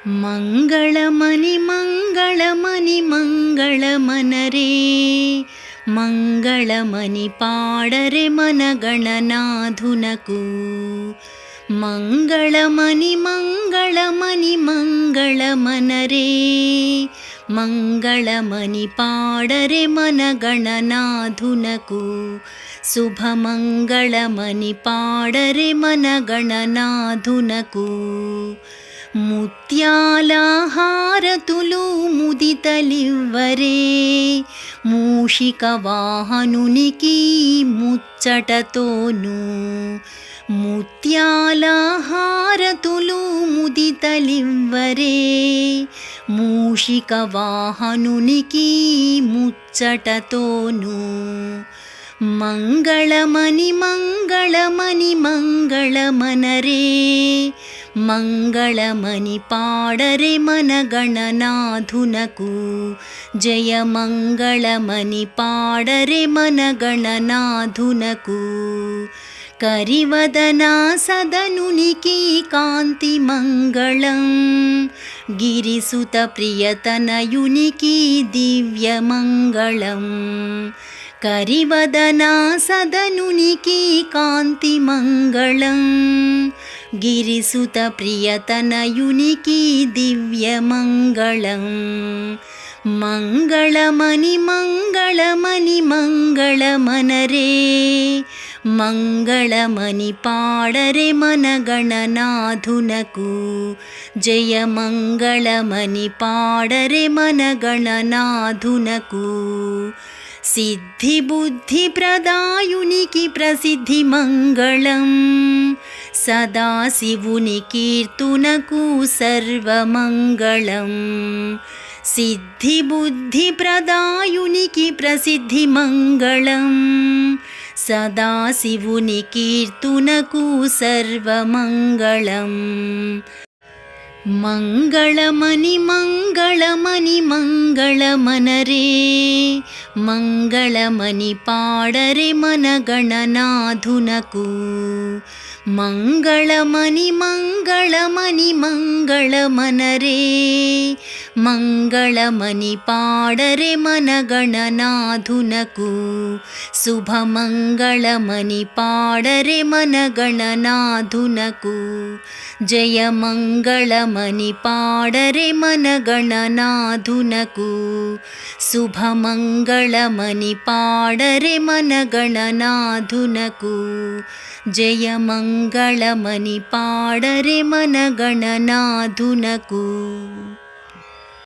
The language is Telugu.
ಮಂಗಳಮನಿ ಮಂಗಳಮನಿ ಮಂಗಳಮನರೇ ಮಂಗಳಮನಿ ಪಾಡರೆ ಮನಗಣನಾಧುನಕು ಮಂಗಳಮನಿ ಮಂಗಳಮನಿ ಮಂಗಳಮನರೇ ಮಂಗಳಮನಿ ಪಾಡರೆ ಮನಗಣನಾಧುನಕು ಶುಭಮಂಗಳಮನಿ ಪಾಡರೆ మనగణనాధునకు ముత్యాల హారతులు ముదితలివ్వరే మూషిక వాహనునికి ముచ్చటతోను ముత్యాల హారతులు ముదితలివ్వరే మూషిక వాహనునికి ముచ్చటతోను మంగళమని మంగళమని మంగళమనరే మంగళమని పాడరే మనగణనాధునకు జయ మంగళమని పాడరే మనగణనాధునకు కరివదనా సదనునికి కాంతి మంగళం గిరిసుత ప్రియతనయునికి దివ్య మంగళం కరివదనా సదనునికి కాంతి మంగళం గిరిసుత ప్రియతనయునికి దివ్య మంగళం మంగళమని మంగళమని మంగళమనరే మంగళమని పాడరే మనగణనాధునకు జయ మంగళమని పాడరే మనగణనాధునకు సిద్ధి బుద్ధి ప్రదాయునికి ప్రసిద్ధి మంగళం సదాశివుని కీర్తునకు సర్వమంగళం సిద్ధి బుద్ధి ప్రదాయునికి ప్రసిద్ధి మంగళం సదాశివుని కీర్తునకు సర్వమంగళం మంగళమని మంగళమని మంగళమనరే మంగళమని పాడరే మనగణనాధునకు మంగళమని మంగళమని మంగళమనరే మంగళమని పాడరే మనగణనాధునకు శుభమంగళమని పాడరే మనగణనాధునకు జయ మంగళమని పాడరే మనగణనాధునకు శుభమంగళమని పాడరే మనగణనాధునకు జయ మంగళమని పాడరే మనగణనాధునకు.